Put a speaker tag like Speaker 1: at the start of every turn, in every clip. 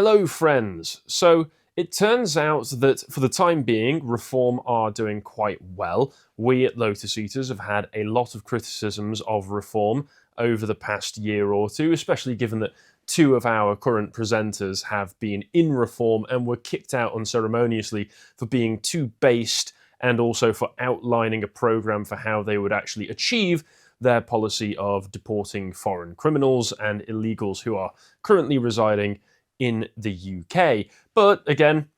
Speaker 1: Hello, friends. So it turns out that for the time being, Reform are doing quite well. We at Lotus Eaters have had a lot of criticisms of Reform over the past year or two, especially given that two of our current presenters have been in Reform and were kicked out unceremoniously for being too based and also for outlining a program for how they would actually achieve their policy of deporting foreign criminals and illegals who are currently residing in the UK. But again,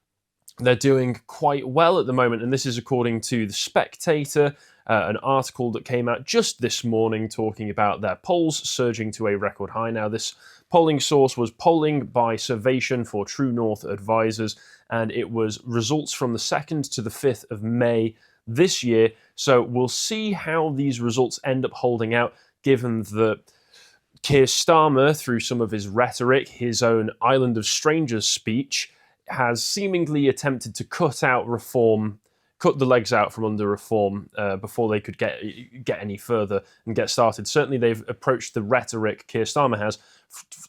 Speaker 1: they're doing quite well at the moment, and this is according to The Spectator, an article that came out just this morning talking about their polls surging to a record high. Now, this polling source was polling by Survation for True North Advisors, and it was results from the 2nd to the 5th of May this year. So we'll see how these results end up holding out, given that Keir Starmer, through some of his rhetoric, his own Island of Strangers speech, has seemingly attempted to cut the legs out from under Reform before they could get any further and get started. Certainly they've approached the rhetoric Keir Starmer has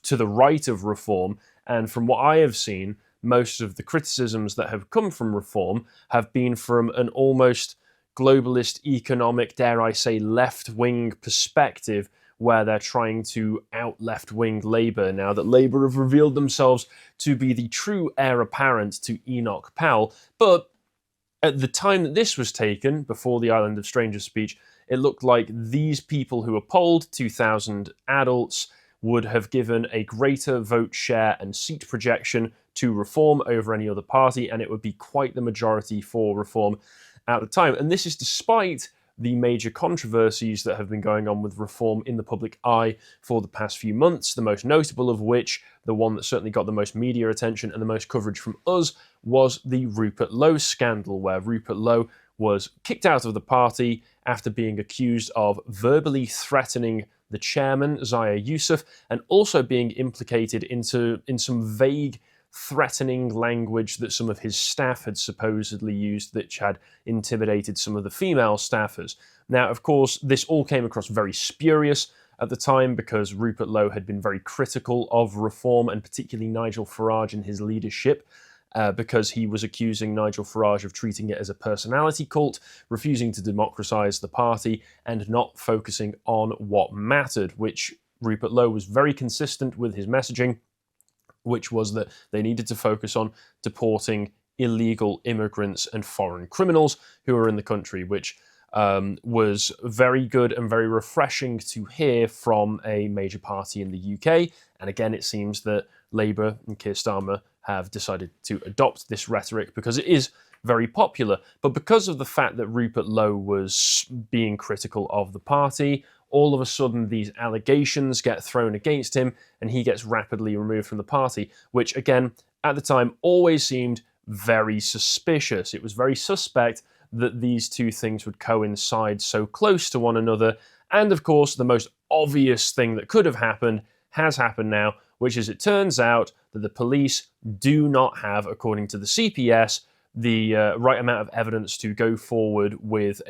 Speaker 1: to the right of Reform, and from what I have seen, most of the criticisms that have come from Reform have been from an almost globalist, economic, dare I say, left-wing perspective, where they're trying to out left-wing Labour now that Labour have revealed themselves to be the true heir apparent to Enoch Powell. But at the time that this was taken, before the Island of Strangers speech, it looked like these people who were polled, 2,000 adults, would have given a greater vote share and seat projection to Reform over any other party, and it would be quite the majority for Reform at the time. And this is despite the major controversies that have been going on with Reform in the public eye for the past few months, the most notable of which, the one that certainly got the most media attention and the most coverage from us, was the Rupert Lowe scandal, where Rupert Lowe was kicked out of the party after being accused of verbally threatening the chairman, Zia Youssef, and also being implicated in some vague threatening language that some of his staff had supposedly used, which had intimidated some of the female staffers. Now, of course, this all came across very spurious at the time because Rupert Lowe had been very critical of Reform, and particularly Nigel Farage and his leadership, because he was accusing Nigel Farage of treating it as a personality cult, refusing to democratise the party, and not focusing on what mattered, which Rupert Lowe was very consistent with his messaging, which was that they needed to focus on deporting illegal immigrants and foreign criminals who are in the country, which was very good and very refreshing to hear from a major party in the UK. And again, it seems that Labour and Keir Starmer have decided to adopt this rhetoric because it is very popular. But because of the fact that Rupert Lowe was being critical of the party, all of a sudden these allegations get thrown against him and he gets rapidly removed from the party, which again, at the time, always seemed very suspicious. It was very suspect that these two things would coincide so close to one another. And of course, the most obvious thing that could have happened has happened now, which is it turns out that the police do not have, according to the CPS, the right amount of evidence to go forward with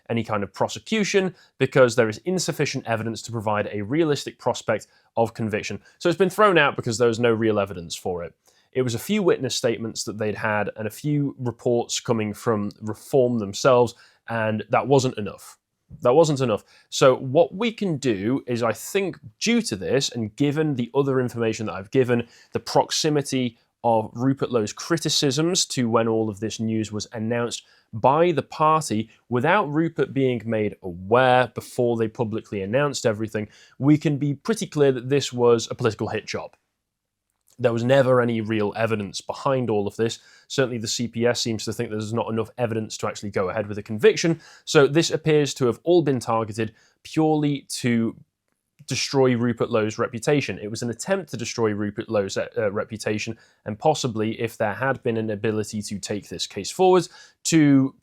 Speaker 1: any kind of prosecution, because there is insufficient evidence to provide a realistic prospect of conviction. So it's been thrown out because there was no real evidence for it. It was a few witness statements that they'd had and a few reports coming from Reform themselves, and that wasn't enough. That wasn't enough. So what we can do is, I think, due to this, and given the other information that I've given, the proximity of Rupert Lowe's criticisms to when all of this news was announced by the party, without Rupert being made aware before they publicly announced everything, we can be pretty clear that this was a political hit job. There was never any real evidence behind all of this. Certainly the CPS seems to think there's not enough evidence to actually go ahead with a conviction, so this appears to have all been targeted purely to destroy Rupert Lowe's reputation. It was an attempt to destroy Rupert Lowe's reputation, and possibly, if there had been an ability to take this case forward, to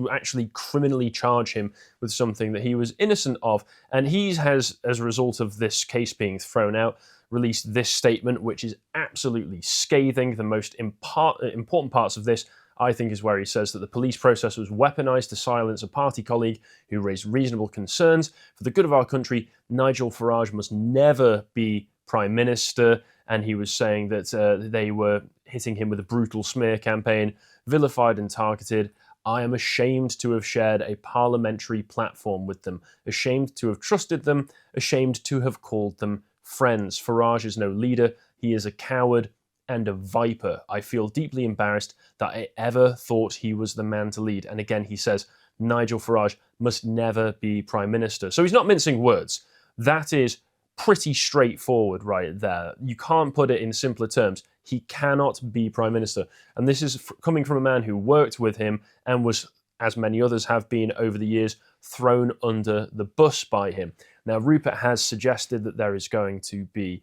Speaker 1: actually criminally charge him with something that he was innocent of. And he has, as a result of this case being thrown out, released this statement, which is absolutely scathing. The most important parts of this, I think, is where he says that the police process was weaponized to silence a party colleague who raised reasonable concerns. For the good of our country, Nigel Farage must never be Prime Minister, and he was saying that they were hitting him with a brutal smear campaign, vilified and targeted. I am ashamed to have shared a parliamentary platform with them, ashamed to have trusted them, ashamed to have called them friends. Farage is no leader. He is a coward and a viper. I feel deeply embarrassed that I ever thought he was the man to lead. And again, he says, Nigel Farage must never be Prime Minister. So he's not mincing words. That is pretty straightforward right there. You can't put it in simpler terms. He cannot be Prime Minister. And this is coming from a man who worked with him and was, as many others have been over the years, thrown under the bus by him. Now, Rupert has suggested that there is going to be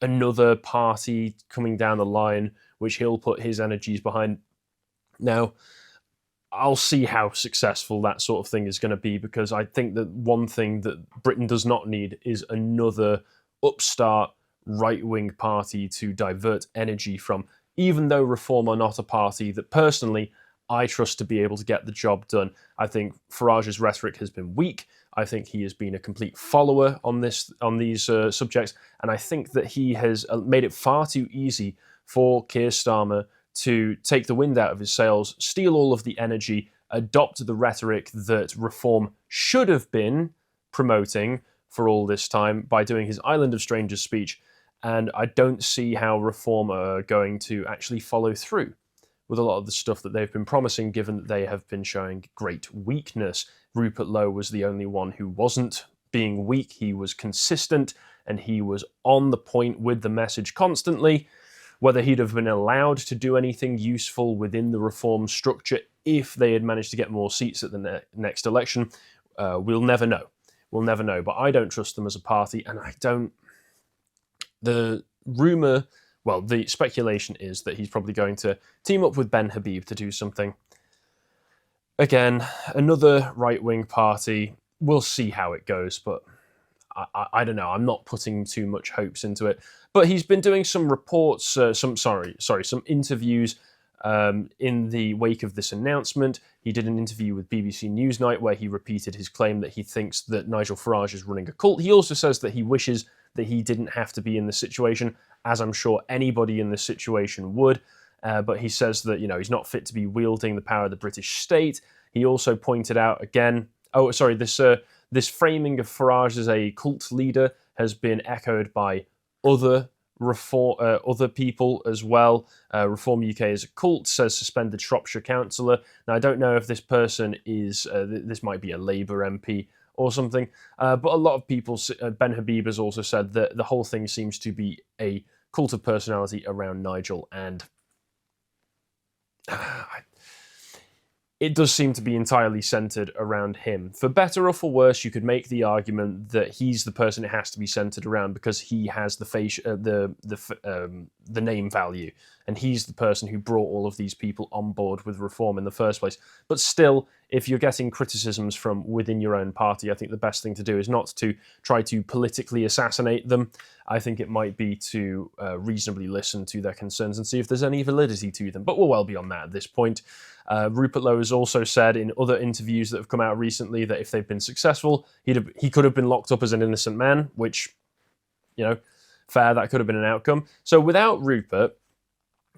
Speaker 1: another party coming down the line, which he'll put his energies behind. Now, I'll see how successful that sort of thing is going to be, because I think that one thing that Britain does not need is another upstart right-wing party to divert energy from, even though Reform are not a party that personally I trust to be able to get the job done. I think Farage's rhetoric has been weak. I think he has been a complete follower on these subjects, and I think that he has made it far too easy for Keir Starmer to take the wind out of his sails, steal all of the energy, adopt the rhetoric that Reform should have been promoting for all this time by doing his Island of Strangers speech, and I don't see how Reform are going to actually follow through with a lot of the stuff that they've been promising, given that they have been showing great weakness. Rupert Lowe was the only one who wasn't being weak. He was consistent, and he was on the point with the message constantly. Whether he'd have been allowed to do anything useful within the Reform structure if they had managed to get more seats at the next election, we'll never know. We'll never know. But I don't trust them as a party, and I don't... The rumour... Well, the speculation is that he's probably going to team up with Ben Habib to do something. Again, another right-wing party. We'll see how it goes, but I don't know. I'm not putting too much hopes into it. But he's been doing some reports, some interviews in the wake of this announcement. He did an interview with BBC Newsnight where he repeated his claim that he thinks that Nigel Farage is running a cult. He also says that he wishes that he didn't have to be in this situation, as I'm sure anybody in this situation would. But he says that, he's not fit to be wielding the power of the British state. He also pointed out again, this framing of Farage as a cult leader has been echoed by other people as well. Reform UK is a cult, says suspended Shropshire councillor. Now, I don't know if this person is, this might be a Labour MP or something, but a lot of people, Ben Habib has also said that the whole thing seems to be a cult of personality around Nigel, and it does seem to be entirely centred around him. For better or for worse, you could make the argument that he's the person it has to be centred around because he has the name value, and he's the person who brought all of these people on board with Reform in the first place. But still, if you're getting criticisms from within your own party, I think the best thing to do is not to try to politically assassinate them. I think it might be to reasonably listen to their concerns and see if there's any validity to them. But we're well beyond that at this point. Rupert Lowe has also said in other interviews that have come out recently that if they've been successful, he could have been locked up as an innocent man, which, fair, that could have been an outcome. So without Rupert,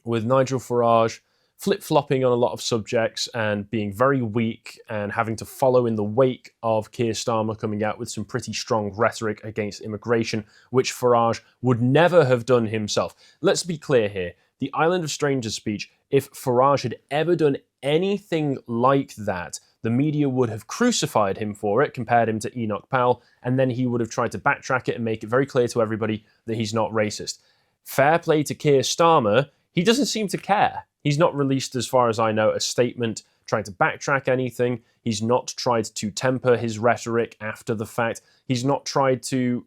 Speaker 1: with Nigel Farage flip-flopping on a lot of subjects and being very weak and having to follow in the wake of Keir Starmer coming out with some pretty strong rhetoric against immigration, which Farage would never have done himself. Let's be clear here. The Island of Strangers speech, if Farage had ever done anything like that, the media would have crucified him for it, compared him to Enoch Powell, and then he would have tried to backtrack it and make it very clear to everybody that he's not racist. Fair play to Keir Starmer, he doesn't seem to care. He's not released, as far as I know, a statement trying to backtrack anything. He's not tried to temper his rhetoric after the fact. He's not tried to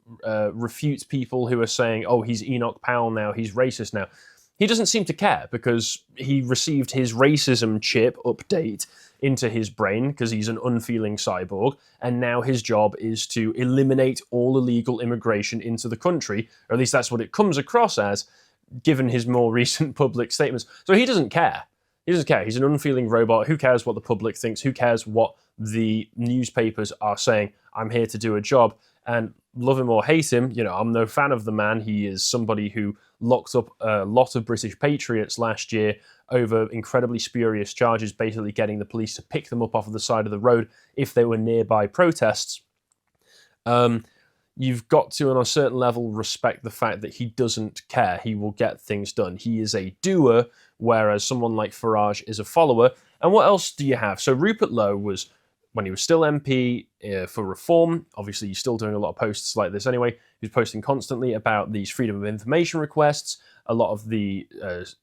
Speaker 1: refute people who are saying, oh, he's Enoch Powell now, he's racist now. He doesn't seem to care because he received his racism chip update into his brain because he's an unfeeling cyborg, and now his job is to eliminate all illegal immigration into the country, or at least that's what it comes across as, given his more recent public statements. So he doesn't care. He doesn't care. He's an unfeeling robot. Who cares what the public thinks? Who cares what the newspapers are saying? I'm here to do a job. And love him or hate him, I'm no fan of the man. He is somebody who locked up a lot of British patriots last year over incredibly spurious charges, basically getting the police to pick them up off of the side of the road if they were nearby protests. You've got to, on a certain level, respect the fact that he doesn't care. He will get things done. He is a doer, whereas someone like Farage is a follower. And what else do you have? So Rupert Lowe was, when he was still MP for Reform, obviously he's still doing a lot of posts like this anyway, he was posting constantly about these freedom of information requests, a lot of the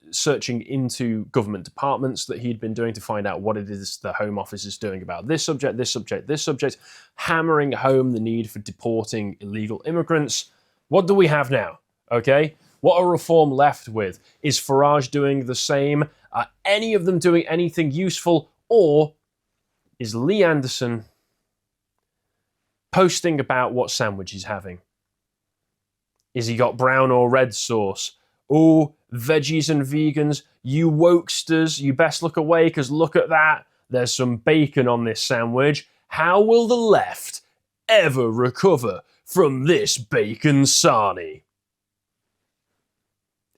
Speaker 1: searching into government departments that he'd been doing to find out what it is the Home Office is doing about this subject, this subject, this subject, hammering home the need for deporting illegal immigrants. What do we have now? Okay? What are Reform left with? Is Farage doing the same? Are any of them doing anything useful? Or is Lee Anderson posting about what sandwich he's having? Is he got brown or red sauce? Oh, veggies and vegans, you wokesters, you best look away because look at that. There's some bacon on this sandwich. How will the left ever recover from this bacon sarnie?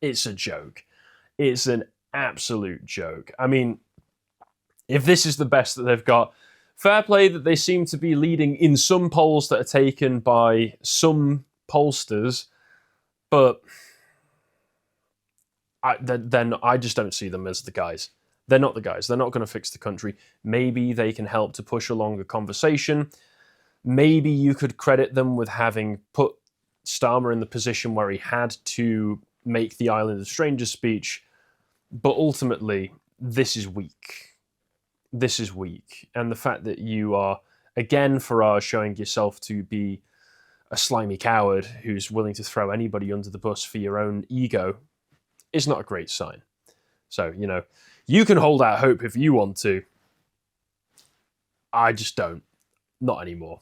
Speaker 1: It's a joke. It's an absolute joke. I mean, if this is the best that they've got, fair play that they seem to be leading in some polls that are taken by some pollsters, but then I just don't see them as the guys. They're not the guys. They're not going to fix the country. Maybe they can help to push along a conversation. Maybe you could credit them with having put Starmer in the position where he had to make the Island of Strangers speech, but ultimately, this is weak. This is weak. And the fact that you are, again, Farage, showing yourself to be a slimy coward who's willing to throw anybody under the bus for your own ego is not a great sign. So, you can hold out hope if you want to. I just don't. Not anymore.